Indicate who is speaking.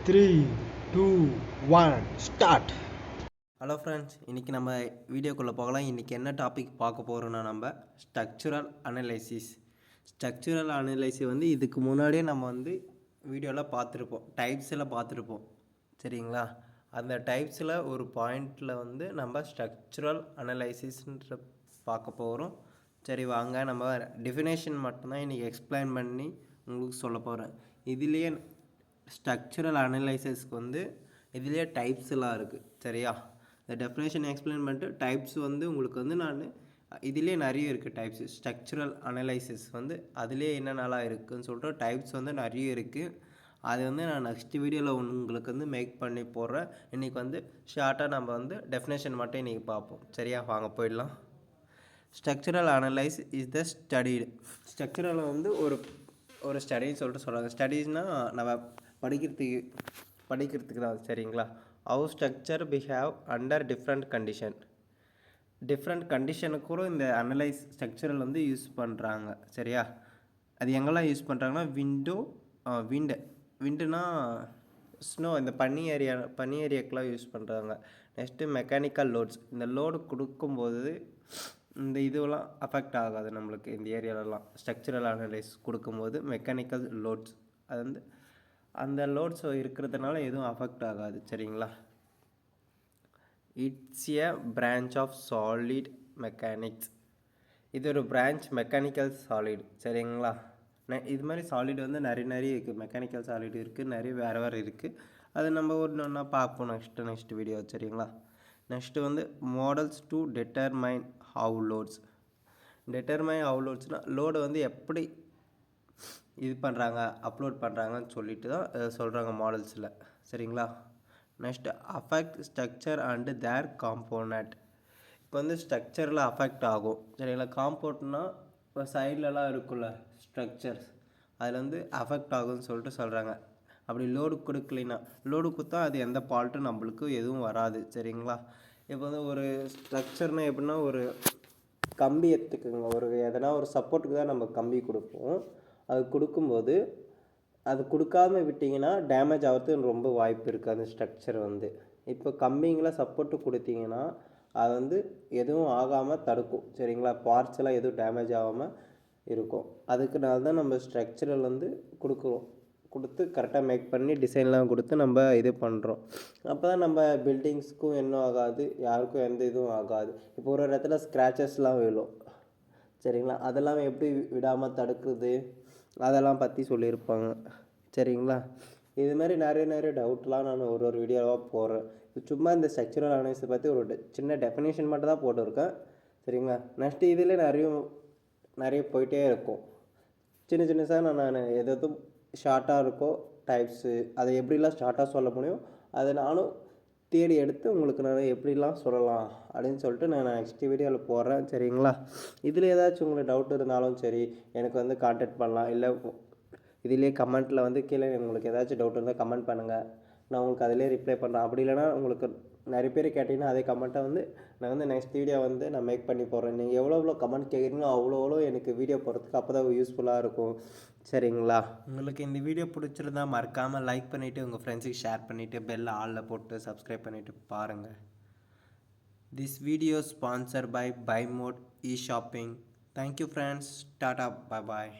Speaker 1: 3, 2, 1 start.
Speaker 2: Hello friends, இன்றைக்கி நம்ம வீடியோக்குள்ளே போகலாம். இன்றைக்கி என்ன டாபிக் பார்க்க போகிறோன்னா, நம்ம ஸ்ட்ரக்சுரல் அனலைசிஸ். ஸ்ட்ரக்சுரல் அனலைசிஸ் வந்து இதுக்கு முன்னாடியே நம்ம வந்து வீடியோவில் பார்த்துருப்போம், டைப்ஸில் பார்த்துருப்போம். சரிங்களா? அந்த டைப்ஸில் ஒரு பாயிண்டில் வந்து நம்ம ஸ்ட்ரக்சுரல் அனலைசிஸ்ன்ற பார்க்க போகிறோம். சரி வாங்க, நம்ம டெஃபினேஷன் மட்டும்தான் இன்றைக்கி எக்ஸ்பிளைன் பண்ணி உங்களுக்கு சொல்ல போகிறேன். இதுலேயே ஸ்ட்ரக்சுரல் அனலைசிஸ்க்கு வந்து இதுலேயே டைப்ஸ்லாம் இருக்குது. சரியா? இந்த டெஃபினேஷன் எக்ஸ்பிளைன் பண்ணிட்டு டைப்ஸ் வந்து உங்களுக்கு வந்து நான் இதிலே நிறைய இருக்குது டைப்ஸு. ஸ்ட்ரக்சுரல் அனலைசிஸ் வந்து அதிலே என்னென்னலாம் இருக்குதுன்னு சொல்லிட்டு டைப்ஸ் வந்து நிறைய இருக்குது. அது வந்து நான் நெக்ஸ்ட் வீடியோவில் உங்களுக்கு வந்து மேக் பண்ணி போடுறேன். இன்றைக்கி வந்து ஷார்ட்டாக நம்ம வந்து டெஃபினேஷன் மட்டும் இன்றைக்கி பார்ப்போம். சரியா? வாங்க போயிடலாம். Structural analyse is the studied. Structural வந்து ஒரு ஸ்டடின்னு சொல்லிட்டு சொல்கிறாங்க. ஸ்டடீஸ்னால் நம்ம படிக்கிறதுக்கு தான். சரிங்களா? How structure behave under different கண்டிஷனுக்கு கூட இந்த அனலைஸ் ஸ்ட்ரக்சரல் வந்து யூஸ் பண்ணுறாங்க. சரியா? அது எங்கெல்லாம் யூஸ் பண்ணுறாங்கன்னா விண்டுனா ஸ்னோ, இந்த பனி ஏரியாக்கெலாம் யூஸ் பண்ணுறாங்க. Next mechanical loads. இந்த லோடு கொடுக்கும்போது இந்த இதுவெல்லாம் அஃபெக்ட் ஆகாது நம்மளுக்கு. இந்த ஏரியாலலாம் ஸ்ட்ரக்சரல் அனலைஸ் கொடுக்கும்போது மெக்கானிக்கல் லோட்ஸ் அது வந்து அந்த லோட்ஸ் இருக்கிறதுனால எதுவும் அஃபெக்ட் ஆகாது. சரிங்களா? It's a branch of solid mechanics. இது ஒரு பிரான்ச் மெக்கானிக்கல் சாலிட். சரிங்களா? இது மாதிரி சாலிட் வந்து நிறைய இருக்குது. மெக்கானிக்கல் சாலிட் இருக்குது, நிறைய வேறு இருக்குது. அது நம்ம ஒன்றா பார்ப்போம் நெக்ஸ்ட் வீடியோ. சரிங்களா? நெக்ஸ்ட்டு வந்து models to determine how loads. லோட்ஸ்னால் லோடு வந்து எப்படி இது பண்ணுறாங்க, அப்லோட் பண்ணுறாங்கன்னு சொல்லிட்டு தான் சொல்கிறாங்க மாடல்ஸில். சரிங்களா? Next affect structure and their component. இப்போ வந்து ஸ்ட்ரக்சரில் அஃபெக்ட் ஆகும். சரிங்களா? காம்போனண்ட்னால் இப்போ சைட்லலாம் இருக்குல்ல ஸ்ட்ரக்சர்ஸ், அதில் வந்து அஃபெக்ட் ஆகும்னு சொல்லிட்டு சொல்கிறாங்க. அப்படி லோடு கொடுக்கலைன்னா, லோடு கொடுத்தா அது எந்த ஃபால்ட்டும் நம்மளுக்கு எதுவும் வராது. சரிங்களா? இப்போ வந்து ஒரு ஸ்ட்ரக்சர்னால் எப்படின்னா, ஒரு கம்பி எடுத்துக்குங்க. எதனா ஒரு சப்போர்ட்டுக்கு தான் நம்ம கம்பி கொடுப்போம். அது கொடுக்கும்போது அது கொடுக்காம விட்டிங்கன்னா டேமேஜ் ஆகிறதுக்கு ரொம்ப வாய்ப்பு இருக்குது அந்த ஸ்ட்ரக்சர் வந்து. இப்போ கம்பிங்கெலாம் சப்போர்ட்டு கொடுத்தீங்கன்னா அது வந்து எதுவும் ஆகாமல் தடுக்கும். சரிங்களா? பார்ட்ஸ் எல்லாம் எதுவும் டேமேஜ் ஆகாமல் இருக்கும். அதுக்குனால தான் நம்ம ஸ்ட்ரக்சரல் வந்து கொடுத்து கரெக்டாக மேக் பண்ணி டிசைன்லாம் கொடுத்து நம்ம இது பண்ணுறோம். அப்போ தான் நம்ம பில்டிங்ஸ்க்கும் இன்னும் ஆகாது, யாருக்கும் எந்த இதுவும் ஆகாது. இப்போ ஒரு இடத்துல ஸ்க்ராச்சஸ்லாம் விழும். சரிங்களா? அதெல்லாம் எப்படி விடாமல் தடுக்குது, அதெல்லாம் பற்றி சொல்லியிருப்பாங்க. சரிங்களா? இதுமாதிரி நிறைய டவுட்லாம் நான் ஒரு வீடியோவாக போடுறேன். சும்மா இந்த ஸ்ட்ரக்சரல் அனலைஸை பற்றி ஒரு சின்ன டெஃபினேஷன் மட்டும் தான் போட்டிருக்கேன். சரிங்களா? நெக்ஸ்ட்டு இதில் நிறைய போயிட்டே இருக்கும். சின்னதாக நான் எதுவும் ஷார்ட்டாக இருக்கோ டைப்ஸு, அதை எப்படிலாம் ஷார்ட்டாக சொல்ல முடியும் அதை நானும் தேடி எடுத்து உங்களுக்கு நான் எப்படிலாம் சொல்லலாம் அப்படின்னு சொல்லிட்டு நான் நெக்ஸ்ட் வீடியோவில் போடுறேன். சரிங்களா? இதில் ஏதாச்சும் உங்களுக்கு டவுட் இருந்தாலும் சரி எனக்கு வந்து கான்டாக்ட் பண்ணலாம். இல்லை இதிலே கமெண்ட்டில் வந்து கீழே உங்களுக்கு ஏதாச்சும் டவுட் இருந்தால் கமெண்ட் பண்ணுங்கள், நான் உங்களுக்கு அதிலே ரிப்ளை பண்ணுறேன். அப்படி இல்லைனா உங்களுக்கு நிறைய பேர் கேட்டிங்கன்னா அதே கமெண்ட்டை வந்து நான் வந்து நெக்ஸ்ட் வீடியோ வந்து நான் மேக் பண்ணி போடுறேன். நீங்கள் எவ்வளோ கமெண்ட் கேட்குறீங்களோ அவ்வளோ எனக்கு வீடியோ போடுறதுக்கு அப்போ தான் யூஸ்ஃபுல்லாக இருக்கும். சரிங்களா? உங்களுக்கு இந்த வீடியோ பிடிச்சிருந்தா மறக்காமல் லைக் பண்ணிவிட்டு உங்கள் ஃப்ரெண்ட்ஸுக்கு ஷேர் பண்ணிவிட்டு பெல் ஆலில் போட்டு சப்ஸ்கிரைப் பண்ணிவிட்டு பாருங்கள். This video sponsor by by mode e shopping. Thank you friends. டாடா, பாய் பாய்.